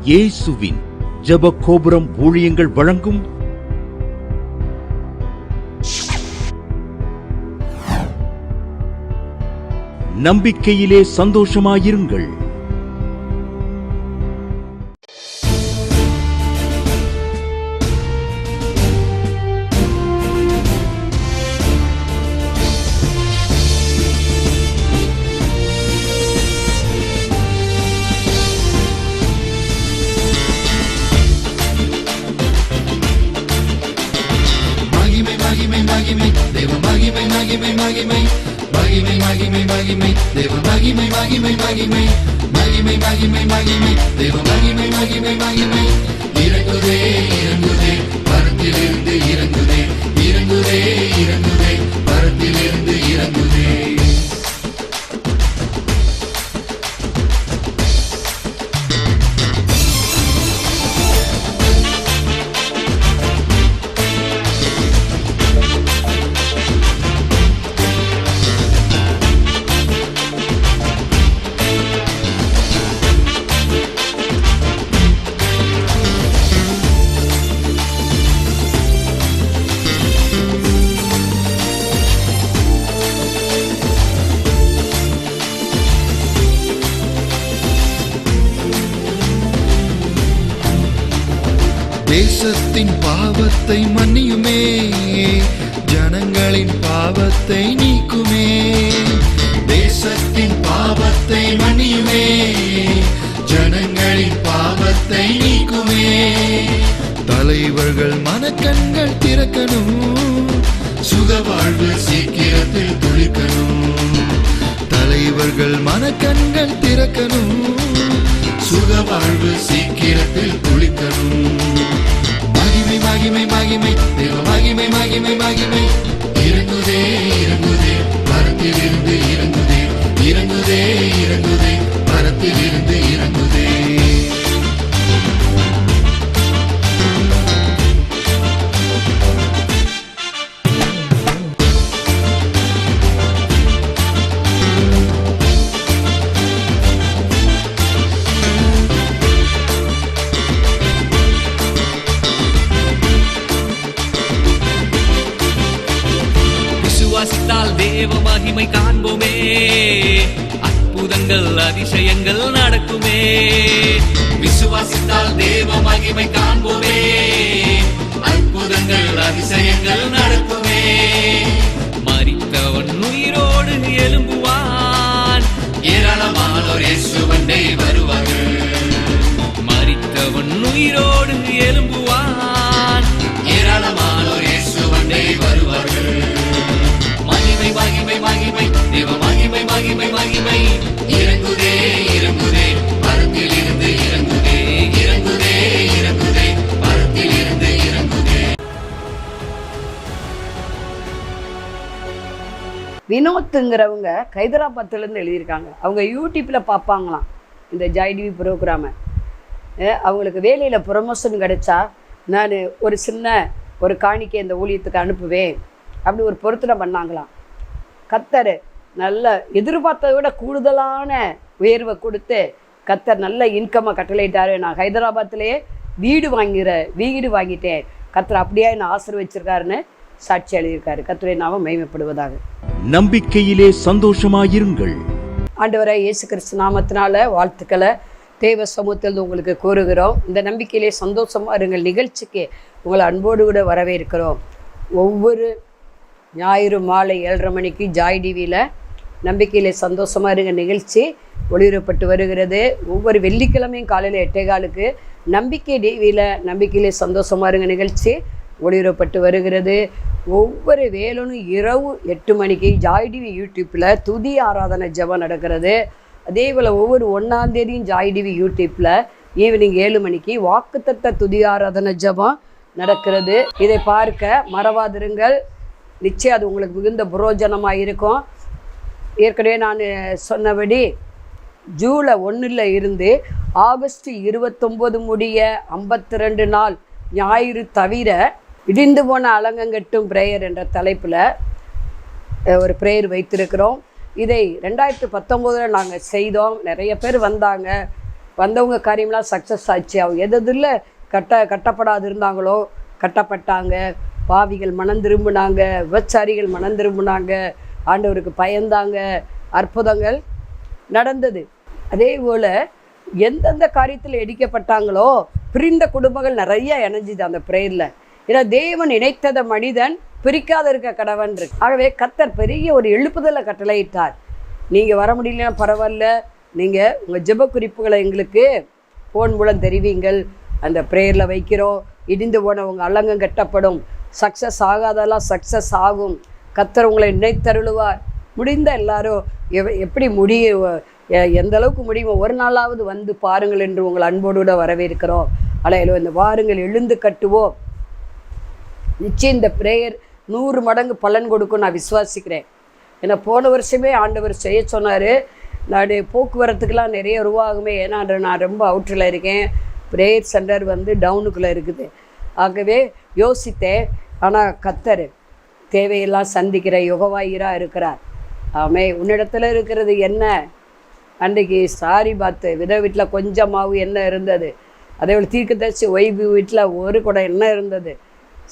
இயேசுவின் ஜெப கோபுரம் ஊழியங்கள் வழங்கும் நம்பிக்கையிலே சந்தோஷமாயிருங்கள். இறங்குதே இறங்குதே பரத்திலிருந்து இறங்குதே இறங்குதே இறங்குதே பரத்திலிருந்து இறங்குதே. தேசத்தின் பாவத்தை மன்னியுமே, ஜனங்களின் பாவத்தை நீக்குமே. தேசத்தின் பாவத்தை மன்னியுமே, ஜனங்களின் பாவத்தை நீக்குமே. தலைவர்கள் மனக்கண்கள் திறக்கணும், சுகவாழ்வு சீக்கிரத்தில் துளிக்கணும். தலைவர்கள் மனக்கண்கள் திறக்கணும், சுகவாழ்வு சீக்கிரத்தில் துளிக்கணும். மகிமை மகிமை மகிமை தேவ மகிமை மகிமை மகிமை இறங்குதே இறங்குதே பரத்திலிருந்து இறங்குதே இறங்குதே இறங்குதே பரத்திலிருந்து இறங்குதே. விசுவாசித்தால் தேவ மகிமை காண்போமே, அற்புதங்கள் அதிசயங்கள் நடக்குமே. விசுவாசித்தால் தேவ மகிமை காண்போமே, அற்புதங்கள் அதிசயங்கள் நடக்குமே. மரித்தவன் உயிரோடு எழும்புவான், ஏராளமானோர் இயேசுவண்டை வருவார்கள். மரித்தவன் உயிரோடு எழும்புவான், ஏராளமானோர் இயேசுவண்டை வருவார்கள். மகிமை மகிமை மகிமை தேவ மகிமை மகிமை மகிமை இறங்குதே இறங்குதே பரத்திலிருந்து இறங்குதே இறங்குதே இறங்குதே பரத்திலிருந்து இறங்குதே. வினோத்துங்கிறவங்க ஹைதராபாத்லேருந்து எழுதியிருக்காங்க. அவங்க யூடியூப்பில் பார்ப்பாங்களாம் இந்த ஜாய்டிவி ப்ரோக்ராமை. அவங்களுக்கு வேலையில் ப்ரொமோஷன் கிடைச்சா நான் ஒரு சின்ன ஒரு காணிக்கை இந்த ஊழியத்துக்கு அனுப்புவேன் அப்படி ஒரு பொருத்தனை பண்ணாங்களாம். கத்தர் நல்ல எதிர்பார்த்ததை விட கூடுதலான உயர்வை கொடுத்து கத்தர் நல்ல இன்கம்மை கட்டளையிட்டாரு. நான் ஹைதராபாத்திலேயே வீடு வாங்கிட்டேன், கத்தர் அப்படியே நான் ஆசீர்வதிச்சிருக்காருன்னு சாட்சி எழுதியிருக்காரு. கத்தருடைய நாமம் மகிமைப்படுவதாக. நம்பிக்கையிலே சந்தோஷமாயிருங்கள். ஆண்டவராகிய இயேசு கிறிஸ்து நாமத்தினால வாழ்த்துக்களை தேவ சமூகத்தில் உங்களுக்கு கூறுகிறோம். இந்த நம்பிக்கையிலே சந்தோஷமாக இருங்கள் நிகழ்ச்சிக்கு உங்களை அன்போடு கூட வரவேற்கிறோம். ஒவ்வொரு ஞாயிறு மாலை 7:30 மணிக்கு ஜாய் டிவியில் நம்பிக்கையிலே சந்தோஷமாக இருங்க நிகழ்ச்சி ஒளிபரப்பட்டு வருகிறது. ஒவ்வொரு வெள்ளிக்கிழமையும் காலையில் 8:15 நம்பிக்கை டிவியில் நம்பிக்கையிலே சந்தோஷமாக இருங்க நிகழ்ச்சி ஒளிபரப்பட்டு வருகிறது. ஒவ்வொரு வேலனும் இரவு 8 மணிக்கு ஜாய் டிவி யூடியூப்பில் துதி ஆராதனை ஜெபம் நடக்கிறது. அதே போல் ஒவ்வொரு 1ஆம் தேதியும் ஜாய் டிவி யூடியூப்பில் ஈவினிங் 7 மணிக்கு வாக்குத்தத்த துதி ஆராதனை ஜெபம் நடக்கிறது. இதை பார்க்க மறவாதிருங்கள். நிச்சயம் அது உங்களுக்கு மிகுந்த புரோஜனமாக இருக்கும். ஏற்கனவே நான் சொன்னபடி ஜூலை 1 இருந்து ஆகஸ்ட் 29 முடிய 52 நாள் ஞாயிறு தவிர இடிந்து போன அலங்கங்கட்டும் பிரேயர் என்ற தலைப்பில் ஒரு பிரேயர் வைத்திருக்கிறோம். இதை 2019 நாங்கள் செய்தோம். நிறைய பேர் வந்தாங்க. வந்தவங்க காரியம்லாம் சக்ஸஸ் ஆச்சு. அவங்க எதில் கட்டப்படாது இருந்தாங்களோ கட்டப்பட்டாங்க. பாவிகள் மனம் திரும்பினாங்க, விபச்சாரிகள் மனம் திரும்பினாங்க, ஆண்டவருக்கு பயந்தாங்க, அற்புதங்கள் நடந்தது. அதே போல் எந்தெந்த காரியத்தில் இடிக்கப்பட்டாங்களோ பிரிந்த குடும்பங்கள் நிறைய இணைஞ்சிது அந்த ப்ரேயரில். ஏன்னா தேவன் இணைத்தத மனிதன் பிரிக்காத இருக்க கடவன் இருக்கு. ஆகவே கர்த்தர் பெரிய ஒரு எழுப்புதலை கட்டளையிட்டார். நீங்கள் வர முடியலன்னா பரவாயில்ல, நீங்கள் உங்கள் ஜெப குறிப்புகளை எங்களுக்கு ஃபோன் மூலம் தெரிவிங்கள், அந்த ப்ரேயரில் வைக்கிறோம். இடிந்து போனவங்க அலங்கம் கட்டப்படும், சக்ஸஸ் ஆகாதெல்லாம் சக்ஸஸ் ஆகும், கர்த்தர் உங்களை நினைத்தருளுவார். முடிந்த எல்லாரும் எப்படி எந்த அளவுக்கு முடியுமோ ஒரு நாளாவது வந்து பாருங்கள் என்று உங்கள் அன்போடு கூட வரவேற்கிறோம். அலையிலோ இந்த வாருங்கள், எழுந்து கட்டுவோம். நிச்சயம் இந்த ப்ரேயர் 100 மடங்கு பலன் கொடுக்கும் நான் விசுவாசிக்கிறேன். ஏன்னா போன வருஷமே ஆண்டவர் செய்ய சொன்னார். நான் போக்குவரத்துக்கெலாம் நிறைய உருவாகுமே, ஏன்னா நான் ரொம்ப அவுட்டரில் இருக்கேன், ப்ரேயர் சென்டர் டவுனுக்குள்ளே இருக்குது. ஆகவே யோசித்தேன். ஆனால் கர்த்தர் தேவையெல்லாம் சந்திக்கிற யுகவாயிராக இருக்கிறார். ஆமே, உன்னிடத்தில் இருக்கிறது என்ன? அன்றைக்கு சாரி பார்த்து வித வீட்டில் கொஞ்சம் மாவு என்ன இருந்தது, அதே போல் தீர்க்கதரிசி ஒய்வு வீட்டில் ஒரு குடம் என்ன இருந்தது,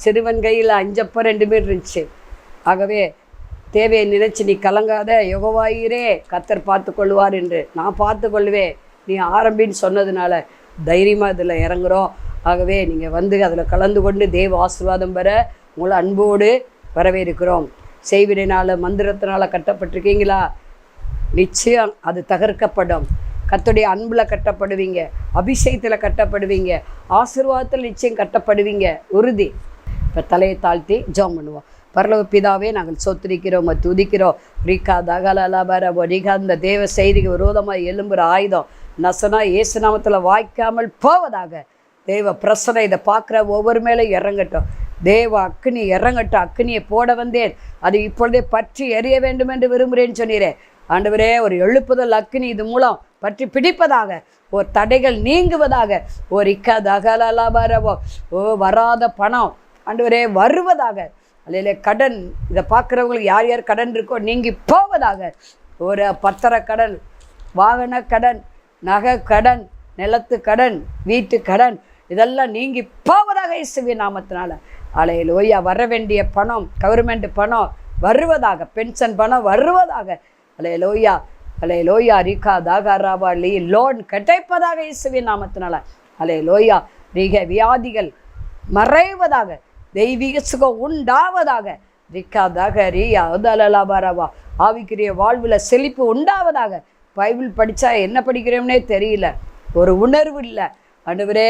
சிறுவன் கையில் 5 அப்பம் 2 மீன் இருந்துச்சு. ஆகவே தேவையை நினைச்சு நீ கலங்காத, யுகவாயிரே கர்த்தர் பார்த்து கொள்வார் என்று. நான் பார்த்து கொள்வேன், நீ ஆரம்பின்னு சொன்னதுனால தைரியமாக இதில் இறங்குறோம். ஆகவே நீங்கள் அதில் கலந்து கொண்டு தேவ ஆசீர்வாதம் பெற உங்களை அன்போடு வரவேற்கிறோம். செய்வினைனால் மந்திரத்தினால் கட்டப்பட்டிருக்கீங்களா? நிச்சயம் அது தகர்க்கப்படும். கர்த்தருடைய அன்பில் கட்டப்படுவீங்க, அபிஷேகத்தில் கட்டப்படுவீங்க, ஆசீர்வாதத்தில் நிச்சயம் கட்டப்படுவீங்க, உறுதி. இப்போ தலையை தாழ்த்தி ஜெபம் பண்ணுவோம். பரலோக பிதாவே, நாங்கள் சோத்திரிக்கிறோம், துதிக்கிறோம். ரீகா தகலபர ஒரிகா, இந்த தேவ செய்திக்கு விரோதமாக எழும்புகிற ஆயுதம் நசனா இயேசு நாமத்தில் வாய்க்காமல் போவதாக. தேவ பிரசனை இதை பார்க்குற ஒவ்வொரு மேலே இறங்கட்டும். தேவ அக்கினி இறங்கட்டும். அக்கினியை போட வந்தேன், அது இப்பொழுதே பற்றி எரிய வேண்டும் என்று விரும்புகிறேன்னு சொன்னீரேன். ஆண்டவரே, ஒரு எழுப்புதல் அக்கினி இது மூலம் பற்றி பிடிப்பதாக, ஒரு தடைகள் நீங்குவதாக. ஒரு இக்கதகலபரவோ வராத பணம் ஆண்டவரே வருவதாக. அல்ல கடன், இதை பார்க்குறவங்களுக்கு யார் யார் கடன் இருக்கோ நீங்கி போவதாக. ஒரு பத்திர கடன், வாகன கடன், நகை கடன், நிலத்து கடன், வீட்டு கடன், இதெல்லாம் நீங்கி போவதாக இயேசுவின் நாமத்தினால. அல்லேலூயா. வர வேண்டிய பணம், கவர்மெண்ட் பணம் வருவதாக, பென்ஷன் பணம் வருவதாக. அல்லேலூயா, அல்லேலூயா. ரீகா தாகாராபா லோன் கிடைப்பதாக இயேசுவின் நாமத்தினால. அல்லேலூயா. வியாதிகள் மறைவதாக, தெய்வீக சுகம் உண்டாவதாக. ரிக்கா தகரியா உதலலாபாரவா. ஆவிக்குரிய வாழ்வில் செழிப்பு உண்டாவதாக. பைபிள் படித்தா என்ன படிக்கிறோம்னே தெரியல, ஒரு உணர்வு இல்லை. ஆண்டவரே,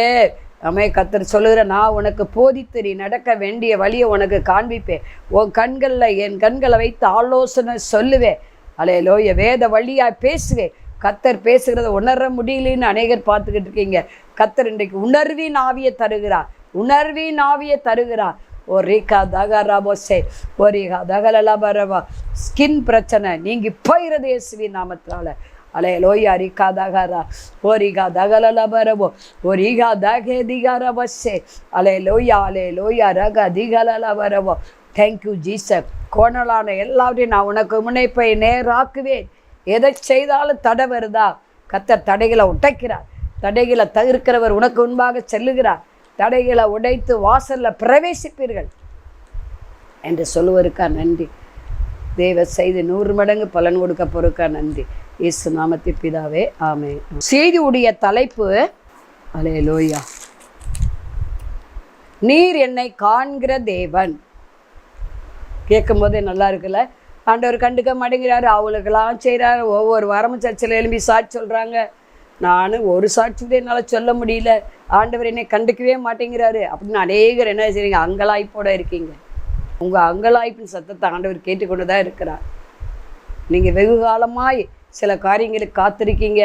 அம்மே கர்த்தர் சொல்லுகிற, நான் உனக்கு போதித்து நீ நடக்க வேண்டிய வழியை உனக்கு காண்பிப்பேன். உன் கண்களில் என் கண்களை வைத்து ஆலோசனை சொல்லுவேன். அல்லேலூயா. வேத வழியாக பேசுவேன். கர்த்தர் பேசுகிறத உணர முடியலன்னு அநேகர் பார்த்துக்கிட்டு இருக்கீங்க. கர்த்தர் இன்றைக்கு உணர்வின் ஆவியை தருகிறார், உணர்வின் ஆவியை தருகிறார். ஓ ரீகா தகராபோசே ஓ ரீகா தகலலபரவா. ஸ்கின் பிரச்சனை நீங்கி போயிறது இயேசுவின் நாமத்தினால. அல்லேலூயா. ரீகா தகரா ஓ ரீகா தகலலபரவோ ஓ ரீகா தகே திகாரபசே. அல்லேலூயா, அல்லேலூயா. ரக திகலலபரவோ. Thank you Jesus. கோணலான எல்லாவற்றையும் நான் உனக்கு முனைப்பை நேராக்குவேன். எதை செய்தாலும் தடை வருதா? கர்த்தர் தடைகளை உடைக்கிறார். தடைகளை தவிர்க்கிறவர் உனக்கு முன்பாக செல்லுகிறார். தடைகளை உடைத்து வாசலில் பிரவேசிப்பீர்கள் என்று சொல்லுவருக்கா நன்றி. தேவ செய்து 100 மடங்கு பலன் கொடுக்க பொறுக்கா நன்றி. இயேசு நாமத்தில் பிதாவே, ஆமென். செய்தியுடைய தலைப்பு அல்லேலூயா, நீர் என்னை காண்கிற தேவன். கேட்கும் போதே நல்லா இருக்குல்ல? ஆண்டவர் கண்டுக்க மாட்டேங்கிறாரு, அவங்களுக்கெல்லாம் செய்கிறாரு. ஒவ்வொரு வாரமும் சர்ச்சில் எழும்பி சாட்சி சொல்கிறாங்க. நான் ஒரு சாட்சி கூட என்னால் சொல்ல முடியல, ஆண்டவர் என்னை கண்டுக்கவே மாட்டேங்கிறாரு அப்படின்னு அநேகர் என்ன செய்றீங்க? அங்கலாய்ப்போட இருக்கீங்க. உங்கள் அங்கலாய்ப்பின் சத்தத்தை ஆண்டவர் கேட்டுக்கொண்டு தான் இருக்கிறார். நீங்கள் வெகு காலமாய் சில காரியங்களுக்கு காத்திருக்கீங்க,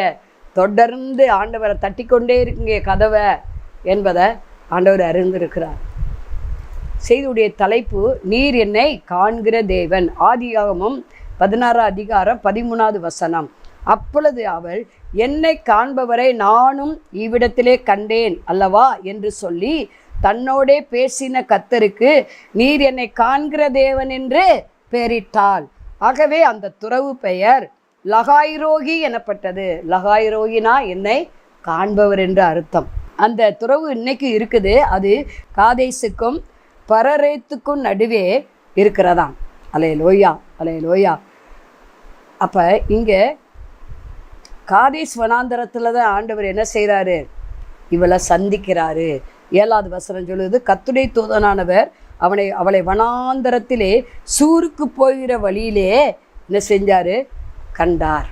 தொடர்ந்து ஆண்டவரை தட்டி கொண்டே இருக்கீங்க கதவை என்பதை ஆண்டவர் அறிந்திருக்கிறார். செய்தியுடைய தலைப்பு நீர் என்னை காண்கிற தேவன். ஆதியாகமம் 16 அதிகாரம் 13வது வசனம். அப்பொழுது அவள், என்னை காண்பவரை நானும் இவ்விடத்திலே கண்டேன் அல்லவா என்று சொல்லி தன்னோடே பேசின கர்த்தருக்கு நீர் என்னை காண்கிற தேவன் என்று பெயரிட்டாள். ஆகவே அந்த துறவு பெயர் லகாய்ரோகி எனப்பட்டது. லகாய்ரோகினா என்னை காண்பவர் என்று அர்த்தம். அந்த துறவு இன்னைக்கு இருக்குது. அது காதேசுக்கும் பரரேத்துக்கும் நடுவே இருக்கிறதாம். அல்லேலூயா, அல்லேலூயா. அப்போ இங்கே காதேஸ் வனாந்தரத்தில் தான் ஆண்டவர் என்ன செய்கிறாரு? இவளை சந்திக்கிறாரு. 7வது வசனம் சொல்லுது, கர்த்தருடைய தூதனானவர் அவளை வனாந்தரத்திலே சூருக்கு போகிற வழியிலே என்ன செஞ்சார்? கண்டார்.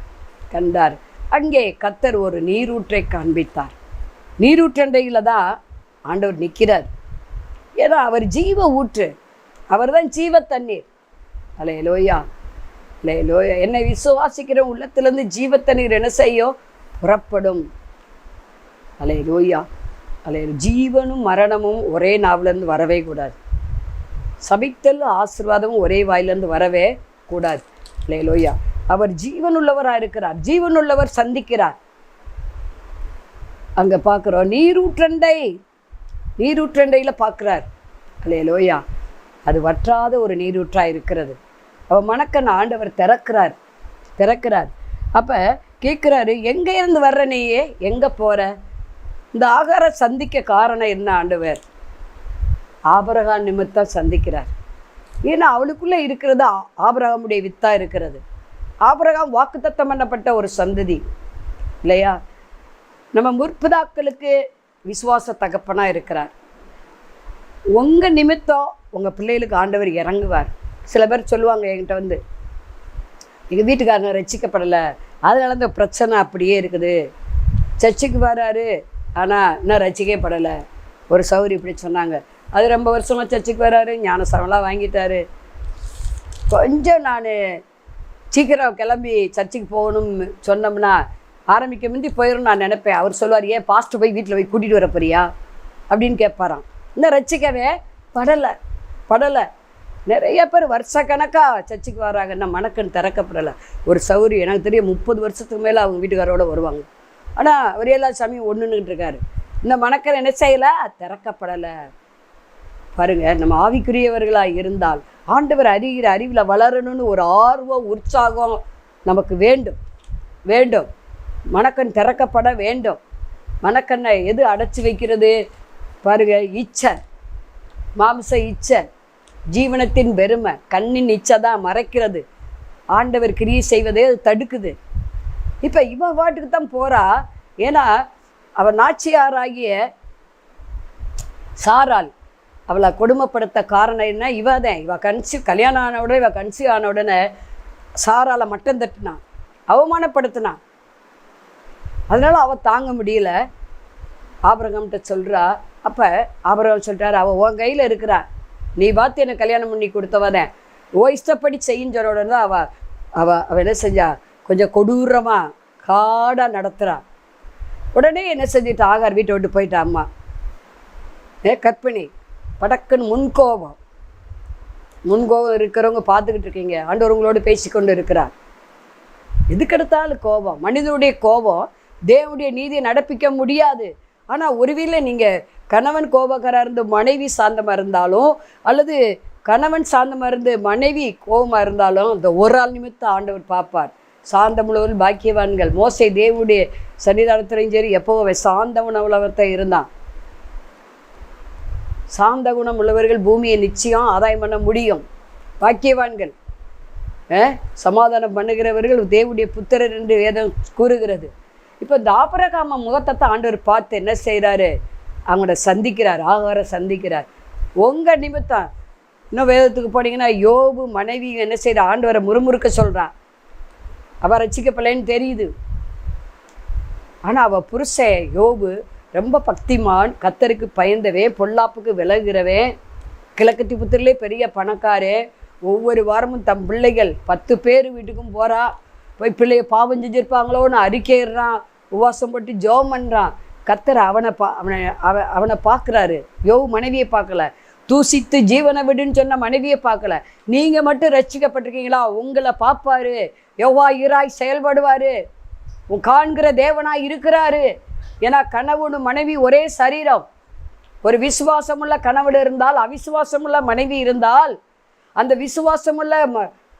அங்கே கர்த்தர் ஒரு நீரூற்றை காண்பித்தார். நீரூற்றண்டையில் தான் ஆண்டவர் நிற்கிறார். ஏன்னா அவர் ஜீவ ஊற்று, அவர் தான் ஜீவ தண்ணீர். அல்லேலூயா, அல்லேலூயா. என்னை விசுவாசிக்கிற உள்ளத்திலேருந்து ஜீவ தண்ணீர் என்ன செய்யும்? புறப்படும். அல்லேலூயா, அல்லேலூயா. ஜீவனும் மரணமும் ஒரே நாவிலேருந்து வரவே கூடாது. சபித்தல் ஆசீர்வாதமும் ஒரே வாயிலேருந்து வரவே கூடாது. அல்லேலூயா. அவர் ஜீவனுள்ளவராக இருக்கிறார். ஜீவனுள்ளவர் சந்திக்கிறார். அங்கே பார்க்குறோம் நீரூற்றண்டையில் பார்க்குறார். அல்லேலூயா. அது வற்றாத ஒரு நீரூற்றாக இருக்கிறது. அவன் மணக்கன் ஆண்டவர் திறக்கிறார். அப்போ கேட்குறாரு, எங்கே இருந்து வர்ற நீயே? எங்கே போகிற? இந்த ஆகார சந்திக்க காரணம் என்ன? ஆண்டவர் ஆபிரகாம் நிமித்தம் சந்திக்கிறார். ஏன்னா அவளுக்குள்ளே இருக்கிறது ஆபிரகாமுடைய வித்தாக இருக்கிறது. ஆபிரகாம் வாக்குத்தத்தம் பண்ணப்பட்ட ஒரு சந்ததி இல்லையா? நம்ம முற்பிதாக்களுக்கு விசுவாச தகப்பனாக இருக்கிறார். உங்கள் நிமித்தம் உங்கள் பிள்ளைகளுக்கு ஆண்டவர் இறங்குவார். சில பேர் சொல்லுவாங்க என்கிட்ட வந்து, எங்கள் வீட்டுக்காரனை ரட்சிக்கப்படலை, அதனால இந்த பிரச்சனை அப்படியே இருக்குது. சர்ச்சுக்கு வராரு, ஆனால் இன்னும் ரட்சிக்கப்படலை. ஒரு சௌரி இப்படி சொன்னாங்க. அது ரொம்ப வருஷமாக சர்ச்சுக்கு வராரு, ஞானஸ்தானம்லாம் வாங்கிட்டாரு. கொஞ்சம் நான் சீக்கிரம் கிளம்பி சர்ச்சுக்கு போகணும்னு சொன்னோம்னா ஆரம்பிக்க முந்தி போயிடும் நான் நினைப்பேன். அவர் சொல்லுவார், ஏன் பாஸ்டர் போய் வீட்டில் போய் கூட்டிகிட்டு வர போறியா அப்படின்னு கேட்பாராம். இன்னும் ரட்சிக்கவே படலை. நிறைய பேர் வருஷக்கணக்காக சர்ச்சுக்கு வராங்க, இன்னும் மணக்கன் திறக்கப்படலை. ஒரு சௌரி எனக்கு தெரியும் 30 வருஷத்துக்கு மேலே அவங்க வீட்டுக்காரோட வருவாங்க. ஆனால் அவர் எல்லா சாமியும் ஒன்றுன்னுக்கிட்டு இருக்காரு. இந்த மணக்கன் என்ன செய்யலை? திறக்கப்படலை. பாருங்கள், நம்ம ஆவிக்குரியவர்களாக இருந்தால் ஆண்டவர் அறிகிற அறிவில் வளரணும்னு ஒரு ஆர்வம் உற்சாகம் நமக்கு வேண்டும். மணக்கண் திறக்கப்பட வேண்டும். மணக்கண்ணை எது அடைச்சி வைக்கிறது? பாருங்கள், இச்சை, மாம்ச இச்சை, ஜீவனத்தின் பெருமை, கண்ணின் இச்சை தான் மறைக்கிறது. ஆண்டவர் கிரியை செய்வதே அது தடுக்குது. இப்போ இவன் வாட்டுக்கு தான் போகிறா. ஏன்னா அவன் நாச்சியாராகிய சாராள் அவளை கொடுமைப்படுத்த காரணம் என்ன? இவ கல்யாணம் ஆன உடனே கன்சீவ் ஆன உடனே சாராளை மட்டம் தட்டினான், அவமானப்படுத்தினான். அதனால் அவள் தாங்க முடியல. ஆபிரகாம்கிட்ட சொல்கிறா. அப்போ ஆபிரகாம் சொல்கிறார், அவள் உன் கையில் இருக்கிறா, நீ பார்த்து என்னை கல்யாணம் பண்ணி கொடுத்தவதேன், ஓ இஷ்டப்படி செய்யின்னு சொன்ன உடனே தான் அவள் என்ன செஞ்சா? கொஞ்சம் கொடூரமாக காடாக நடத்துகிறான். உடனே என்ன செஞ்சுட்டு ஆகார் வீட்டை விட்டு போயிட்டா. அம்மா கற்பிணி படக்குன்னு முன்கோபம் இருக்கிறவங்க பார்த்துக்கிட்டு இருக்கீங்க. ஆண்டவர் உங்களோடு பேசிக்கொண்டு இருக்கிறார். எதுக்கெடுத்தாலும் கோபம், மனிதனுடைய கோபம் தேவனுடைய நீதியை நடப்பிக்க முடியாது. ஆனால் ஒருவேளை நீங்கள் கணவன் கோபக்காராக இருந்து மனைவி சாந்தமாக இருந்தாலும், அல்லது கணவன் சாந்தமாக இருந்து மனைவி கோபமாக இருந்தாலும், இந்த ஒரு ஆள் நிமித்தம் ஆண்டவர் பார்ப்பார். சாந்தமுள்ளவர்கள் பாக்கியவான்கள். மோசே தேவனுடைய சன்னிதானத்திலையும் சரி எப்போவே சாந்த உணவுலகத்தை இருந்தான். சாந்த குணம் உள்ளவர்கள் பூமியை நிச்சயம் ஆதாயம் பண்ண முடியும். பாக்கியவான்கள். சமாதானம் பண்ணுகிறவர்கள் தேவனுடைய புத்திரர் என்று வேதம் கூறுகிறது. இப்போ இந்த ஆபிரகாம் முகத்தை ஆண்டவர் பார்த்து என்ன செய்கிறாரு? அவங்கள சந்திக்கிறார், ஆகார சந்திக்கிறார். உங்கள் நிமித்தம் இன்னும் வேதத்துக்கு போனீங்கன்னா யோபு மனைவி என்ன செய்கிற? ஆண்டவரை முறுமுறுக்க சொல்கிறான். அவள் ரட்சிக்கப்படலைன்னு தெரியுது. ஆனால் அவள் புருஷன் யோபு ரொம்ப பக்திமான், கர்த்தருக்கு பயந்தவே, பொல்லாப்புக்கு விலகுறவே, கிழக்கத்தி புத்திரிலே பெரிய பணக்காரே. ஒவ்வொரு வாரமும் தம் பிள்ளைகள் 10 பேர் வீட்டுக்கும் போகிறா. போய் பிள்ளைய பாவம் செஞ்சுருப்பாங்களோன்னு அறிக்கையிடுறான், உபவாசம் போட்டு ஜெபம் பண்ணுறான். கர்த்தர் அவனை பார்க்குறாரு. யோபு மனைவியை பார்க்கல. தூசித்து ஜீவனை விடுன்னு சொன்ன மனைவியை பார்க்கல. நீங்கள் மட்டும் ரட்சிக்கப்பட்டிருக்கீங்களா? உங்களை பார்ப்பாரு. யெகோவா இராய் செயல்படுவார். காண்கிற தேவனாய் இருக்கிறாரு. ஏன்னா கணவனும் மனைவி ஒரே சரீரம். ஒரு விசுவாசமுள்ள கணவன் இருந்தால், அவிசுவாசமுள்ள மனைவி இருந்தால், அந்த விசுவாசமுள்ள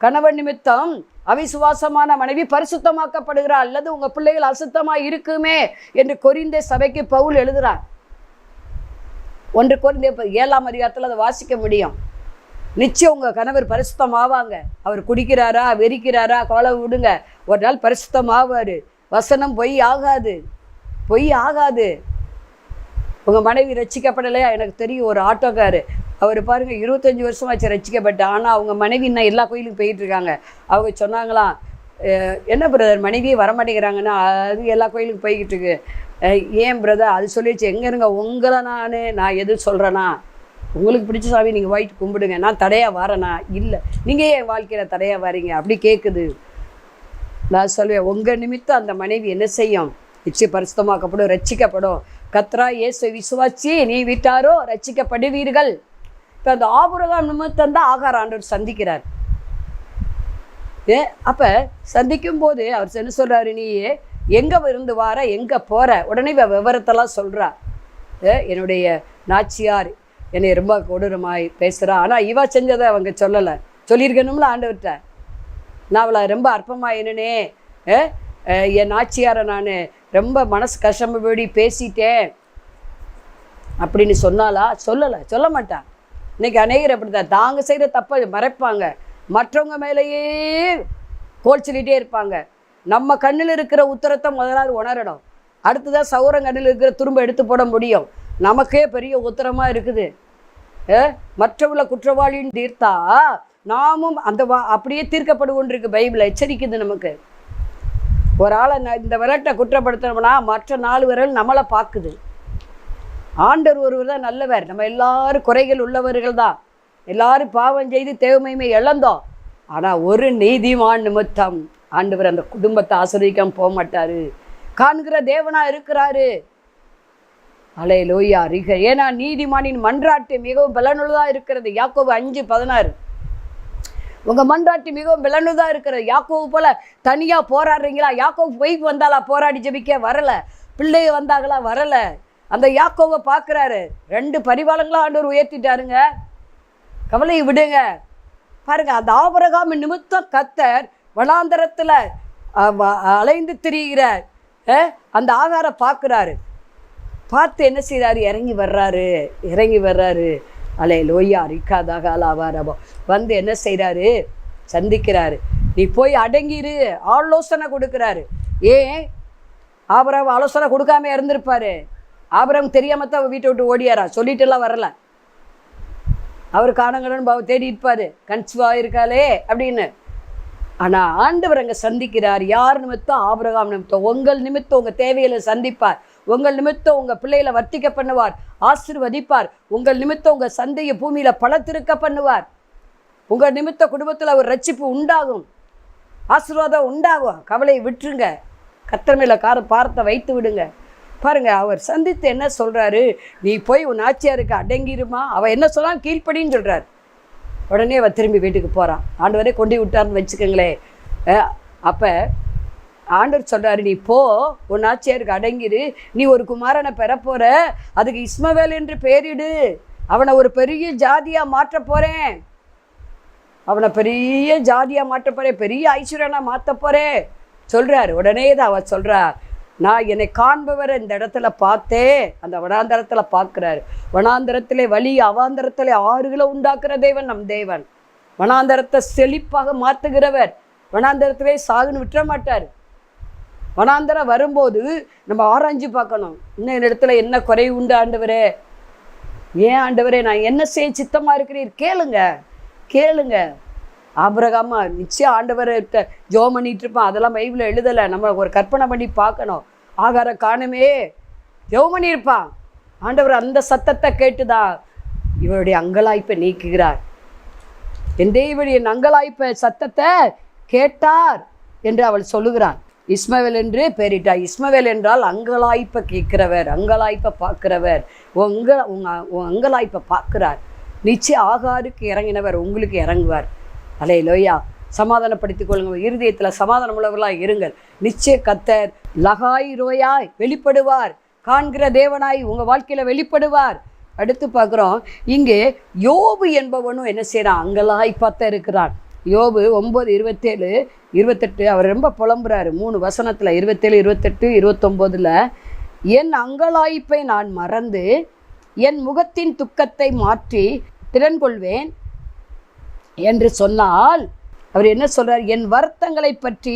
கணவன் நிமித்தம் அவிசுவாசமான மனைவி பரிசுத்தமாக்கப்படுகிறார், அல்லது உங்கள் பிள்ளைகள் அசுத்தமாக இருக்குமே என்று கொரிந்தே சபைக்கு பவுல் எழுதுகிறார். 1 கொரிந்தியர் 7ஆம் அதிகாரத்தில் அதை வாசிக்க முடியும். நிச்சயம் உங்கள் கணவர் பரிசுத்தமாவாங்க. அவர் குடிக்கிறாரா, வெறிக்கிறாரா, கொலை விடுங்க, ஒரு நாள் பரிசுத்தமாவார். வசனம் பொய் ஆகாது, பொய் ஆகாது. உங்கள் மனைவி ரட்சிக்கப்படலையா? எனக்கு தெரியும் ஒரு ஆட்டோக்காரு, அவர் பாருங்கள் 25 வருஷமாச்சு ரட்சிக்கப்பட்டேன். ஆனால் அவங்க மனைவி இன்னும் எல்லா கோயிலுக்கும் போயிட்டு இருக்காங்க. அவங்க சொன்னாங்களாம், என்ன பிரதர் மனைவியே வரமாட்டேங்கிறாங்கன்னா, அது எல்லா கோயிலுக்கும் போய்கிட்டு இருக்கு. ஏன் பிரதர்? அது சொல்லிடுச்சு. எங்கே இருங்க உங்களை நான் எது சொல்கிறேன்னா, உங்களுக்கு பிடிச்ச சாமி நீங்கள் போயிட்டு கும்பிடுங்க, நான் தடையாக வரேனா? இல்லை, நீங்கள் ஏன் வாழ்க்கையில் தடையாக வரீங்க? அப்படி கேட்குது. நான் சொல்வேன், உங்கள் நிமித்தம் அந்த மனைவி என்ன செய்யும்? நிச்சயம் பரிசுத்தமாக்கப்படும், ரட்சிக்கப்படும். கத்ரா இயேசு விசுவாசி நீ விட்டாரோ ரட்சிக்கப்படுவீர்கள். இப்போ அந்த ஆபிரகாம் நிமித்தம் தான் ஆகார் ஆண்டவர் சந்திக்கிறார். அப்போ சந்திக்கும் போது அவர் என்ன சொல்கிறாரு, நீ எங்கே இருந்து வார, எங்கே போகிற? உடனே விவரத்தெல்லாம் சொல்கிறா. என்னுடைய நாச்சியார் என்னை ரொம்ப கொடூரமாய் பேசுகிறா. ஆனால் இவா செஞ்சதை அவங்க சொல்லலை. சொல்லியிருக்கணும்ல ஆண்டவர்கிட்ட, நான் அவளை ரொம்ப அற்பமாக என்னனே, என் நாச்சியாரை நான் ரொம்ப மனசு கஷ்டப்படி பேசிட்டேன் அப்படின்னு சொன்னாலா? சொல்லலை, சொல்ல மாட்டான். இன்றைக்கி அநேகர் அப்படி தான், தாங்க செய்கிற தப்பை மறைப்பாங்க, மற்றவங்க மேலேயே கோல் சொல்லிகிட்டே இருப்பாங்க. நம்ம கண்ணில் இருக்கிற உத்தரத்தை முதலாவது உணரணும், அடுத்ததான் சௌரம் கண்ணில் இருக்கிற துரும்ப எடுத்து போட முடியும். நமக்கே பெரிய உத்தரமாக இருக்குது. மற்றவங்கள குற்றவாளின்னு தீர்த்தா நாமும் அந்த அப்படியே தீர்க்கப்படுவோன்னு இருக்கு. பைபிள் எச்சரிக்குது நமக்கு. ஒரு ஆளை இந்த விரட்டை குற்றப்படுத்தினோம்னா மற்ற 4 விரல் நம்மளை பார்க்குது. ஆண்டவர் ஒருவர் தான் நல்லவர். நம்ம எல்லாரும் குறைகள் உள்ளவர்கள் தான், எல்லாரும் பாவம் செய்து தேவமையுமே இழந்தோம். ஆனால் ஒரு நீதிமான் நிமித்தம் ஆண்டவர் அந்த குடும்பத்தை ஆசீர்வதிக்காம போக மாட்டார். காண்கிற தேவனாக இருக்கிறாரு. அல்லேலூயா. ஏன்னா நீதிமானின் மன்றாட்டு மிகவும் பலனுள்ளதாக இருக்கிறது. யாக்கோபு 5:16. உங்கள் மன்றாட்டு மிகவும் பலனுள்ளதாக இருக்கிறது. யாக்கோபு போல தனியாக போராடுறீங்களா? யாக்கோபு போய் வந்தாலா போராடி ஜெபிக்க? வரலை. பிள்ளைங்க வந்தாங்களா? வரலை. அந்த யாக்கோவை பார்க்குறாரு. 2 பரிவாளங்களாக ஆண்டவர் உயர்த்திட்டாருங்க. கவலையை விடுங்க. பாருங்க, அந்த ஆபிரகாம் நிமித்தம் கர்த்தர் வனாந்தரத்தில் அலைந்து திரிகிறார். அந்த ஆகாரை பார்க்குறாரு. பார்த்து என்ன செய்கிறாரு? இறங்கி வர்றாரு. அல்லேலூயா. ரிக்காதாக அலாவாரபோ வந்து என்ன செய்கிறாரு? சந்திக்கிறாரு. நீ போய் அடங்கிரு, ஆலோசனை கொடுக்குறாரு. ஏன் ஆபிரகாம் ஆலோசனை கொடுக்காம இருந்திருப்பாரு? ஆபிரகாம் தெரியாம தான் வீட்டை விட்டு ஓடியாரா? சொல்லிட்டுலாம் வரல. அவர் காணங்கடன் தேடி இருப்பார், கன்சிவாக இருக்காளே அப்படின்னு. ஆனால் ஆண்டவர் அங்கே சந்திக்கிறார். யார் நிமித்தம்? ஆபிரகாம் நிமித்தம். உங்கள் நிமித்தம் உங்கள் தேவைகளை சந்திப்பார். உங்கள் நிமித்தம் உங்கள் பிள்ளைகளை வர்த்திக்க பண்ணுவார், ஆசீர்வதிப்பார். உங்கள் நிமித்தம் உங்கள் சந்தையை பூமியில் பலத்திருக்க பண்ணுவார். உங்கள் நிமித்த குடும்பத்தில் ஒரு ரட்சிப்பு உண்டாகும், ஆசீர்வாதம் உண்டாகும். கவலையை விட்டுருங்க, கர்த்தர் மேல பாரத்தை வைத்து விடுங்க. பாருங்க, அவர் சந்தித்து என்ன சொல்கிறாரு? நீ போய் உன் ஆச்சியாருக்கு அடங்கிருமா. அவள் என்ன சொன்னாலும் கீழ்ப்படின்னு சொல்கிறார். உடனே அவள் திரும்பி வீட்டுக்கு போகிறான். ஆண்டவரே கொண்டு விட்டார்னு வச்சுக்கோங்களேன். அப்போ ஆண்டவர் சொல்கிறாரு, நீ போ, உன் ஆச்சியாருக்கு அடங்கிரு. நீ ஒரு குமாரனை பெற போகிற, அதுக்கு இஸ்மவேல் என்று பெயரிடு. அவனை ஒரு பெரிய ஜாதியாக மாற்ற போகிறேன். பெரிய ஐஸ்வர்யனா மாற்ற போகிறேன் சொல்கிறார். உடனே தான் அவள் சொல்கிறா, நான் என்னை காண்பவரை இந்த இடத்துல பார்த்தேன். அந்த வனாந்தரத்தில் பார்க்குறாரு. வனாந்தரத்திலே வழி, அவாந்தரத்திலே ஆறுகளை உண்டாக்குற தேவன் நம் தேவன். வனாந்தரத்தை செழிப்பாக மாற்றுகிறவர். வனாந்தரத்திலே சாகுன்னு விட்டுற மாட்டார். வனாந்தரம் வரும்போது நம்ம ஆராய்ஞ்சு பார்க்கணும். இன்னும் இடத்துல என்ன குறைவு உண்டு ஆண்டவரே? ஏன் ஆண்டவரே நான் என்ன செய்ய சித்தமாக இருக்கிறீர்? கேளுங்க. ஆபிரகாமா நிச்சயம் ஆண்டவர்கிட்ட ஜெபம் பண்ணிட்டு இருப்பான். அதெல்லாம் பைபிளில் எழுதலை, நம்ம ஒரு கற்பனை பண்ணி பார்க்கணும். ஆகார காணமே ஜெபம் பண்ணியிருப்பான். ஆண்டவர் அந்த சத்தத்தை கேட்டுதான் இவருடைய அங்கலாய்ப்பை நீக்குகிறார். என் தேவனுடைய அங்கலாய்ப்ப சத்தத்தை கேட்டார் என்று அவள் சொல்லுகிறான். இஸ்மவேல் என்று பெயரிட்டார். இஸ்மவேல் என்றால் அங்கலாய்ப்பை கேட்கிறவர், அங்கலாய்ப்பை பார்க்கிறவர். உன் அங்கலாய்ப்பை பார்க்கிறார். நிச்சயம் ஆகாருக்கு இறங்கினவர் உங்களுக்கு இறங்குவார். அல்லேலூயா. சமாதானப்படுத்திக் கொள்ளுங்கள், இருதயத்தில் சமாதானம் உள்ளவர்களாக இருங்கள். நிச்சய கர்த்தர் லகாய் ரோயாய் வெளிப்படுவார். காண்கிற தேவனாய் உங்கள் வாழ்க்கையில் வெளிப்படுவார். அடுத்து பார்க்குறோம், இங்கே யோபு என்பவனும் என்ன செய்கிறான்? அங்கலாய்ப்பாத்தான் இருக்கிறான். யோபு 9:27 28 அவர் ரொம்ப புலம்புறாரு 3 வசனத்தில் 27 28 29 என் அங்கலாய்ப்பை நான் மறந்து என் முகத்தின் துக்கத்தை மாற்றி திறன் கொள்வேன் என்று சொன்னால் அவர் என்ன சொல்றார், என் வருத்தங்களை பற்றி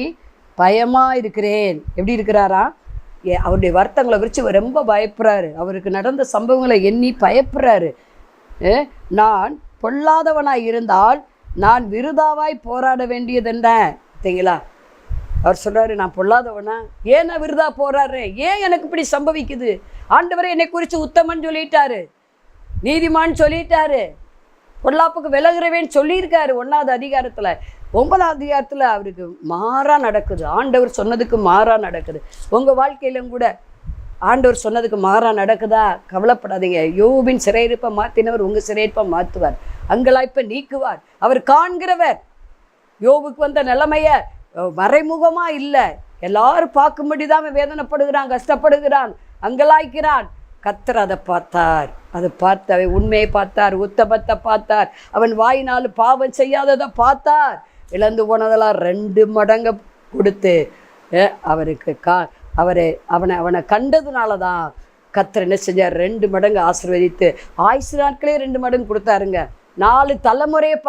பயமாக இருக்கிறேன். எப்படி இருக்கிறாரா, அவருடைய வருத்தங்களை குறித்து ரொம்ப பயப்படுறாரு. அவருக்கு நடந்த சம்பவங்களை எண்ணி பயப்படுறாரு. நான் பொல்லாதவனாய் இருந்தால் நான் விருதாவாய் போராட வேண்டியதென்ன சரிங்களா. அவர் சொல்கிறாரு, நான் பொல்லாதவனா, ஏன் நான் விருதா போராடுறேன், ஏன் எனக்கு இப்படி சம்பவிக்குது, ஆண்டவரே என்னை குறித்து உத்தமன் சொல்லிட்டாரு, நீதிமான் சொல்லிட்டாரு, பொல்லாப்புக்கு விலகுறவேன்னு சொல்லியிருக்காரு 1வது அதிகாரத்தில். 9வது அதிகாரத்தில் அவருக்கு மாறாக நடக்குது. ஆண்டவர் சொன்னதுக்கு மாறாக நடக்குது. உங்கள் வாழ்க்கையிலும் கூட ஆண்டவர் சொன்னதுக்கு மாறாக நடக்குதா, கவலைப்படாதீங்க. யோபின் சிறையிருப்பை மாற்றினவர் உங்கள் சிறையிருப்பை மாற்றுவார், அங்கலாய்ப்பை நீக்குவார். அவர் காண்கிறவர். யோபுக்கு வந்த நிலைமையை மறைமுகமாக இல்லை, எல்லாரும் பார்க்கும்படி தான் வேதனைப்படுகிறான், கஷ்டப்படுகிறான், அங்கலாய்க்கிறான். கர்த்தர் அதை பார்த்தார். அதை பார்த்து அவன் உண்மையை பார்த்தார், உத்தமத்தை பார்த்தார், அவன் வாயினால் பாவம் செய்யாததை பார்த்தார். இழந்து போனதெல்லாம் 2 மடங்கு கொடுத்து அவருக்கு அவனை கண்டதுனால தான் கர்த்தர் என்ன செஞ்சார், 2 மடங்கு ஆசீர்வதித்து ஆயுசு நாட்களே 2 மடங்கு கொடுத்தாருங்க. 4 தலைமுறையை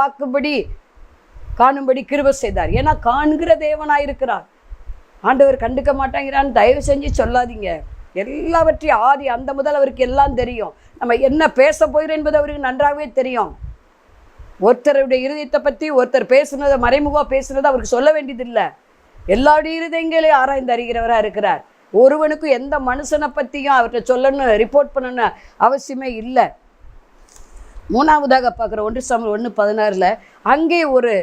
காணும்படி கிருபை செய்தார். ஏன்னா காண்கிற தேவனாயிருக்கிறார். ஆண்டவர் கண்டுக்க மாட்டேங்கிறான்னு தயவு செஞ்சு சொல்லாதீங்க. எல்லாவற்றையும் ஆதி அந்த முதல் அவருக்கு எல்லாம் தெரியும். நம்ம என்ன பேச போகிறோம் என்பது அவருக்கு நன்றாகவே தெரியும். ஒருத்தருடைய இருதயத்தை பற்றி ஒருத்தர் பேசுனதை மறைமுகமாக பேசுனதை அவருக்கு சொல்ல வேண்டியதில்லை. எல்லாருடைய இருதயங்களையும் ஆராய்ந்து அறிகிறவராக இருக்கிறார். ஒருவனுக்கும் எந்த மனுஷனை பற்றியும் அவர்கிட்ட சொல்லணும், ரிப்போர்ட் பண்ணணும் அவசியமே இல்லை. 3வதாக பார்க்குற 1 சாமுவேல் 1:16 அங்கே ஒரு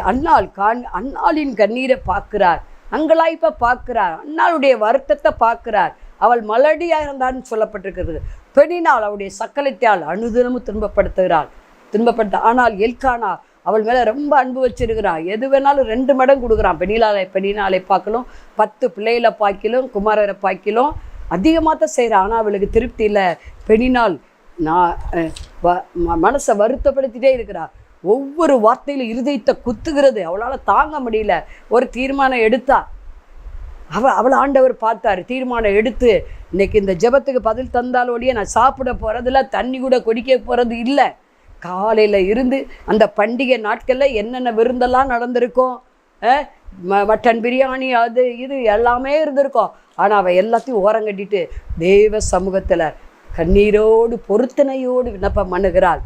அன்னாளின் கண்ணீரை பார்க்கிறார், அங்கலாய்ப்பை பார்க்கிறார், அன்னாளுடைய வருத்தத்தை பார்க்கிறார். அவள் மலடியாக இருந்தான்னு சொல்லப்பட்டிருக்கிறது. பெண்ணினால் அவளுடைய சக்கலத்தால் அனுதினமும் துன்பப்படுத்த ஆனால் எல்கானா அவள் மேலே ரொம்ப அன்பு வச்சிருக்கிறான். எது வேணாலும் 2 மடங்கு கொடுக்குறான். பெண்ணினாலை பார்க்கலும் 10 பிள்ளைகளை பார்க்கலும் குமாரரை பார்க்கலும் அதிகமாக தான் செய்கிறான். ஆனால் அவளுக்கு திருப்தி இல்லை. பெண்ணினால் மனசை வருத்தப்படுத்திட்டே இருக்கிறாள். ஒவ்வொரு வார்த்தையிலும் இருதயத்தை குத்துகிறது. அவளால் தாங்க முடியல. ஒரு தீர்மானம் எடுத்தா. அவளை ஆண்டவர் பார்த்தார். தீர்மானம் எடுத்து இன்னைக்கு இந்த ஜெபத்துக்கு பதில் தந்தாலோடைய நான் சாப்பிட போகிறதில்ல, தண்ணி கூட குடிக்க போகிறது இல்லை. காலையில் இருந்து அந்த பண்டிகை நாட்களில் என்னென்ன விருந்தெல்லாம் நடந்திருக்கும், மட்டன் பிரியாணி அது இது எல்லாமே இருந்திருக்கும். ஆனால் அவள் எல்லாத்தையும் ஓரங்கட்டிட்டு தேவ சமூகத்தில் கண்ணீரோடு பொருத்தனையோடு விண்ணப்பம் பண்ணுகிறாள்.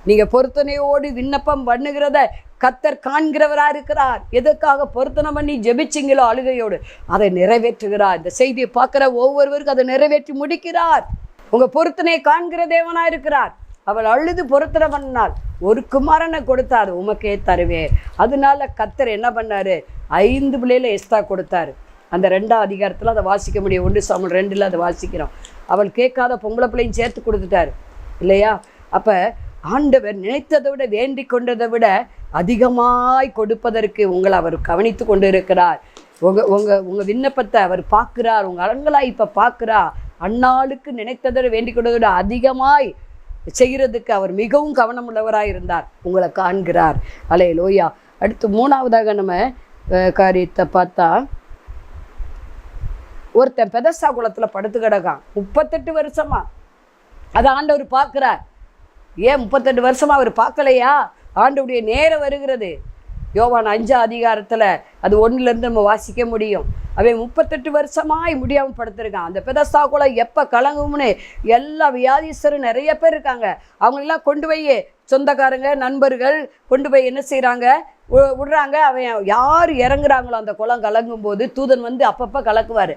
நீங்கள் பொருத்தனையோடு விண்ணப்பம் பண்ணுகிறத கர்த்தர் காண்கிறவராக இருக்கிறார். எதுக்காக பொருத்தனை பண்ணி ஜெபிச்சிங்களோ அழுகையோடு அதை நிறைவேற்றுகிறார். இந்த செய்தியை பார்க்குற ஒவ்வொருவருக்கும் அதை நிறைவேற்றி முடிக்கிறார். உங்கள் பொருத்தனையை காண்கிற தேவனாக இருக்கிறார். அவள் அழுது பொருத்தனை பண்ணாள். ஒரு குமாரனை கொடுத்தார், உமக்கே தருவேன். அதனால கர்த்தர் என்ன பண்ணார், 5 பிள்ளையில எஸ்தா கொடுத்தாரு. அந்த 2ஆம் அதிகாரத்தில் அதை வாசிக்க முடியும். 1 சாமுவேல் 2 அதை வாசிக்கிறோம். அவள் கேட்காத பொம்பளை பிள்ளையும் சேர்த்து கொடுத்துட்டாரு இல்லையா. அப்போ ஆண்டவர் நினைத்ததை விட வேண்டிக் கொண்டதை விட அதிகமாய் கொடுப்பதற்கு உங்களை அவர் கவனித்து கொண்டு இருக்கிறார். உங்கள் விண்ணப்பத்தை அவர் பார்க்குறார். உங்கள் அலங்களாய் இப்போ பார்க்குறார். அந்நாளுக்கு நினைத்ததை வேண்டிக் கொண்டதை விட அதிகமாய் செய்கிறதுக்கு அவர் மிகவும் கவனமுள்ளவராக இருந்தார். உங்களை காண்கிறார். அல்லேலூயா. அடுத்து 3வதாக நம்ம காரியத்தை பார்த்தா, ஒருத்தன் பெதஸ்தா குளத்தில் படுத்து கிடக்கான் 38 வருஷமா. அதை ஆண்டவர் பார்க்குறார். ஏன் 38 வருஷமாக அவர் பார்க்கலையா? ஆண்டவருடைய நேரம் வருகிறது. யோவான் 5ஆம் அதிகாரத்தில் அது 1லேருந்து நம்ம வாசிக்க முடியும். அவன் 38 வருஷமாய் முடியாமல் படுத்திருக்கான். அந்த பெதஸ்தா குளம் எப்போ கலங்கும்னு எல்லா வியாதிஸ்தரும் நிறைய பேர் இருக்காங்க. அவங்களெல்லாம் கொண்டு போய் சொந்தக்காரங்க நண்பர்கள் கொண்டு போய் என்ன செய்கிறாங்க, விடுறாங்க. அவன் யார் இறங்குறாங்களோ அந்த குளம் கலங்கும் போது தூதன் வந்து அப்பப்போ கலக்குவார்.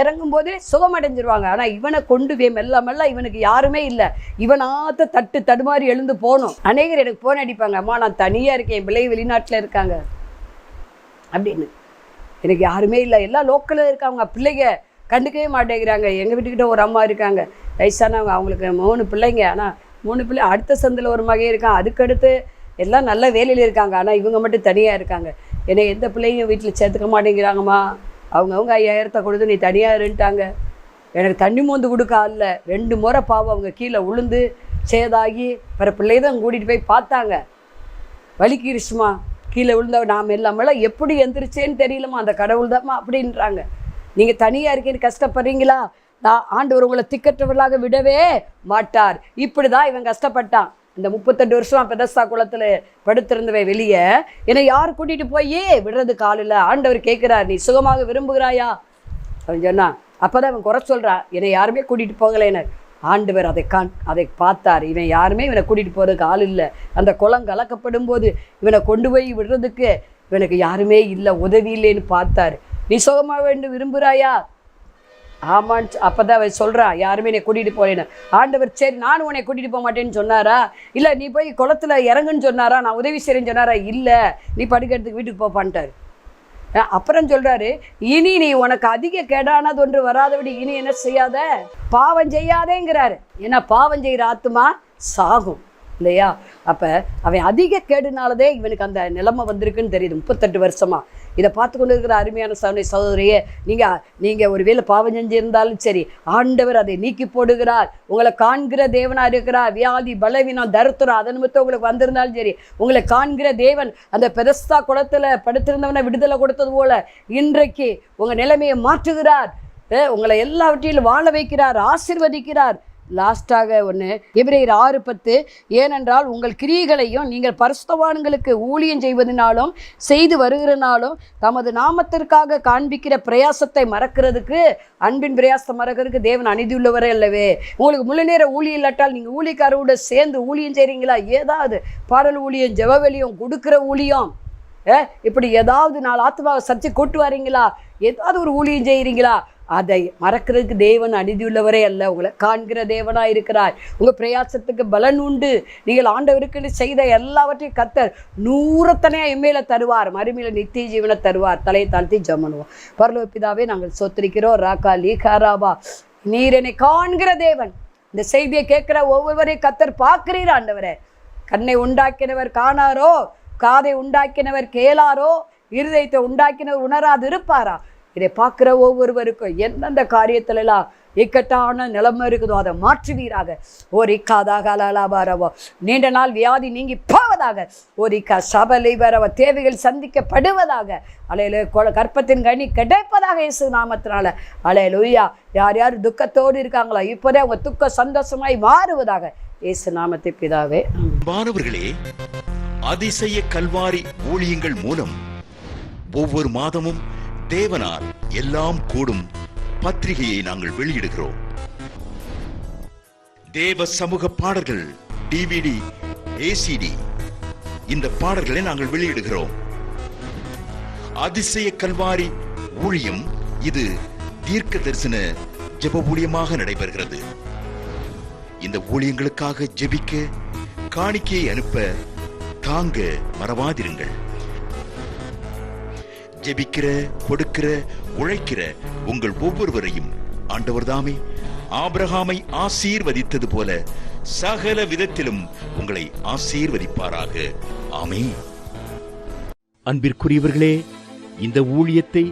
இறங்கும் போதே சுகமடைஞ்சிருவாங்க. ஆனால் இவனை கொண்டு போய் மெல்ல இவனுக்கு யாருமே இல்லை. இவனாத்த தடுமாறி எழுந்து போகணும். அநேகர் எனக்கு போன் அடிப்பாங்க, அம்மா நான் தனியாக இருக்கேன், என் பிள்ளை வெளிநாட்டில் இருக்காங்க அப்படின்னு. எனக்கு யாருமே இல்லை, எல்லாம் லோக்கலில் இருக்காங்க. பிள்ளைங்க கண்டுக்கவே மாட்டேங்கிறாங்க. எங்கள் வீட்டுக்கிட்ட ஒரு அம்மா இருக்காங்க, வயசானவங்க, அவங்களுக்கு 3 பிள்ளைங்க. ஆனால் 3 பிள்ளை அடுத்த சந்தில் ஒரு மகன் இருக்கான். அதுக்கடுத்து எல்லாம் நல்ல வேலையில் இருக்காங்க. ஆனால் இவங்க மட்டும் தனியாக இருக்காங்க. என்னை எந்த பிள்ளையும் வீட்டில் சேர்த்துக்க மாட்டேங்கிறாங்கம்மா. அவங்க 5000 கொடுத்து நீ தனியாக இருந்துட்டாங்க. எனக்கு தண்ணி மோந்து கொடுக்க ஆள். 2 முறை பாவம் அவங்க கீழே உளுந்து சேதாகி பிற பிள்ளை தான் கூட்டிகிட்டு போய் பார்த்தாங்க. வலிக்கிருச்சுமா, கீழே விழுந்தவ நாம் எல்லாமெல்லாம் எப்படி எந்திரிச்சேன்னு தெரியலமா, அந்த கடவுள் தான்மா அப்படின்றாங்க. நீங்கள் தனியாக இருக்கேன்னு கஷ்டப்படுறீங்களா, நான் ஆண்டவர் உங்களை திக்கற்றவர்களாக விடவே மாட்டார். இப்படி தான் இவன் கஷ்டப்பட்டான். இந்த 38 வருஷம் பெதஸ்தா குளத்தில் படுத்திருந்தவன் வெளியே என்னை யார் கூட்டிகிட்டு போய் விடுறதுக்கு ஆள் இல்லை. ஆண்டவர் கேட்குறார், நீ சுகமாக விரும்புகிறாயா? அவன் சொன்னான். அப்போ தான் அவன் குறை சொல்கிறான், என்னை யாருமே கூட்டிகிட்டு போகலைன்னு. ஆண்டவர் அதை பார்த்தார். இவன் யாருமே இவனை கூட்டிகிட்டு போகிறதுக்கு ஆள் இல்லை. அந்த குளம் கலக்கப்படும் போது இவனை கொண்டு போய் விடுறதுக்கு இவனுக்கு யாருமே இல்லை, உதவி இல்லைன்னு பார்த்தார். நீ சுகமாக வேண்டும் விரும்புகிறாயா? ஆமான்னு அப்போ தான் அவன் சொல்கிறான், யாருமே என்னை கூட்டிகிட்டு போகலேன்னு. ஆண்டவர் சரி நானும் உன்னை கூட்டிகிட்டு போக மாட்டேன்னு சொன்னாரா? இல்லை நீ போய் குளத்தில் இறங்குன்னு சொன்னாரா? நான் உதவி செய்கிறேன்னு சொன்னாரா? இல்லை நீ படுக்கிறதுக்கு வீட்டுக்கு போப்பான்ட்டார். அப்புறம் சொல்கிறாரு, இனி நீ உனக்கு அதிக கேடானது ஒன்று வராதபடி இனி என்ன செய்யாத, பாவம் செய்யாதேங்கிறாரு. ஏன்னா பாவம் செய்கிற ஆத்துமா சாகும் இல்லையா? அப்போ அவன் அதிக கேடுனாலதே இவனுக்கு அந்த நிலைமை வந்திருக்குன்னு தெரியுது. 38 வருஷமாக இதை பார்த்து கொண்டு இருக்கிற அருமையான சகோதரியே, நீங்கள் ஒரு வேளை பாவம் செஞ்சிருந்தாலும் சரி, ஆண்டவர் அதை நீக்கி போடுகிறார். உங்களை காண்கிற தேவனாக இருக்கிறார். வியாதி பலவீனம் தரித்திரம் அதன் நிமித்தம் உங்களுக்கு வந்திருந்தாலும் சரி, உங்களை காண்கிற தேவன் அந்த பெதஸ்தா குளத்தில் படுத்திருந்தவனை விடுதலை கொடுத்தது போல இன்றைக்கு உங்கள் நிலைமையை மாற்றுகிறார். உங்களை எல்லாவற்றிலும் வாழ வைக்கிறார், ஆசீர்வதிக்கிறார். லாஸ்ட்டாக ஒன்று எபிரேயர் 6:10, ஏனென்றால் உங்கள் கிரியைகளையும் நீங்கள் பரிசுத்தவான்களுக்கு ஊழியம் செய்வதனாலும் செய்து வருகிறனாலும் தமது நாமத்திற்காக காண்பிக்கிற பிரயாசத்தை மறக்கிறதுக்கு, அன்பின் பிரயாசத்தை மறக்கிறதுக்கு தேவன் அநீதியுள்ளவரே அல்லவே. உங்களுக்கு முழு நேர ஊழியம் இல்லாட்டால் நீங்கள் ஊழியக்காரோட சேர்ந்து ஊழியம் செய்கிறீங்களா? ஏதாவது பாடல் ஊழியம், ஜெபவெளியம், கொடுக்குற ஊழியம், இப்படி ஏதாவது 4 ஆத்துமாவை சர்ச்சை கூட்டு வரீங்களா? ஏதாவது ஒரு ஊழியம் செய்கிறீங்களா? அதை மறக்கிறதுக்கு தேவன் அநீதியுள்ளவரே அல்ல, உங்களை காண்கிற தேவனாக இருக்கிறார். உங்கள் பிரயாசத்துக்கு பலன் உண்டு. நீங்கள் ஆண்டவருக்கு செய்த எல்லாவற்றையும் கர்த்தர் 100 எம்மையில தருவார், மறுமையில நித்திய ஜீவனை தருவார். தலையை தாழ்த்தி ஜெபம் பண்ணுவோம். பரலோக பிதாவே, நாங்கள் சோத்திரிக்கிறோம். ராகா லீகாராபா, நீர் என்னை காண்கிற தேவன். இந்த செய்தியை கேட்கிற ஒவ்வொருவரையும் கர்த்தர் பார்க்கிறீர் ஆண்டவரே. கண்ணை உண்டாக்கினவர் காணாரோ, காதை உண்டாக்கினவர் கேளாரோ, இருதயத்தை உண்டாக்கினவர் உணராது இருப்பாரா? இதை பார்க்குற ஒவ்வொருவருக்கும் எந்தெந்த காரியத்திலெல்லாம் இக்கட்டான நிலைமை இருக்குதோ அதை மாற்றுவீராக. ஓரிக்காதாக அலாபாரவோ, நீண்ட நாள் வியாதி நீங்கி போவதாக. ஓரிக்கா சபலை வரவ, தேவைகள் சந்திக்கப்படுவதாக. அலையில கற்பத்தின் கனி கிடைப்பதாக இயேசு நாமத்தினால. அலையலுயா, யார் யார் துக்கத்தோடு இருக்காங்களோ இப்போதே அவங்க துக்க சந்தோஷமாய் மாறுவதாக இயேசு நாமத்தை பிதாவே. மாணவர்களே, அதிசய கல்வாரி ஊழியங்கள் மூலம் ஒவ்வொரு மாதமும் தேவனால் எல்லாம் கூடும் பத்திரிகையை நாங்கள் வெளியிடுகிறோம். தேவ சமூக பாடல்கள் DVD, ACD இந்த பாடல்களை நாங்கள் வெளியிடுகிறோம். அதிசய கல்வாரி ஊழியம் இது தீர்க்க தரிசன ஜெப ஊழியமாக நடைபெறுகிறது. இந்த ஊழியங்களுக்காக ஜெபிக்க, காணிக்கையை அனுப்ப தாங்க மறவாதிருங்கள். ஜெபிக்கிற, கொடுக்கிற, உழைக்கிற உங்கள் ஒவ்வொருவரையும் ஆண்டவர் தாமே ஆபிரகாமை ஆசீர்வதித்தது போல சகல விதத்திலும் உங்களை ஆசீர்வதிப்பாராக. ஆமென். அன்பிற்குரியவர்களே, இந்த ஊழியத்தை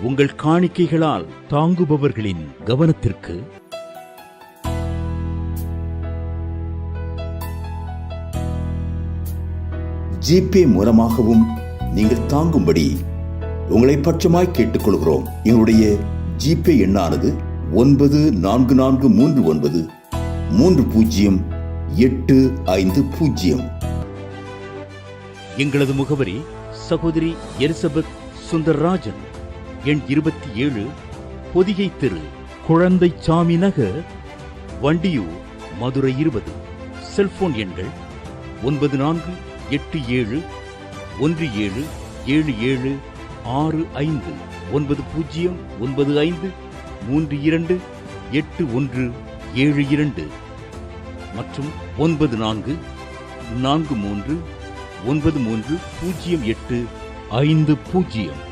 உங்கள் காணிக்கைகளால் தாங்குபவர்களின் கவனத்திற்கு ஜிபே மூலமாகவும் நீங்கள் தாங்கும்படி உங்களை பட்சமாய் கேட்டுக்கொள்கிறோம். எங்களுடைய ஜிபே எண்ணானது 9439308550. எங்களது முகவரி சகோதரி எலிசபெத் சுந்தர்ராஜன், எண் 27, பொதிகை தெரு, குழந்தைச்சாமி நகர், வண்டியூர், மதுரை 20. செல்போன் எண்கள் 9487177765, 9095328172 மற்றும் 9443930850.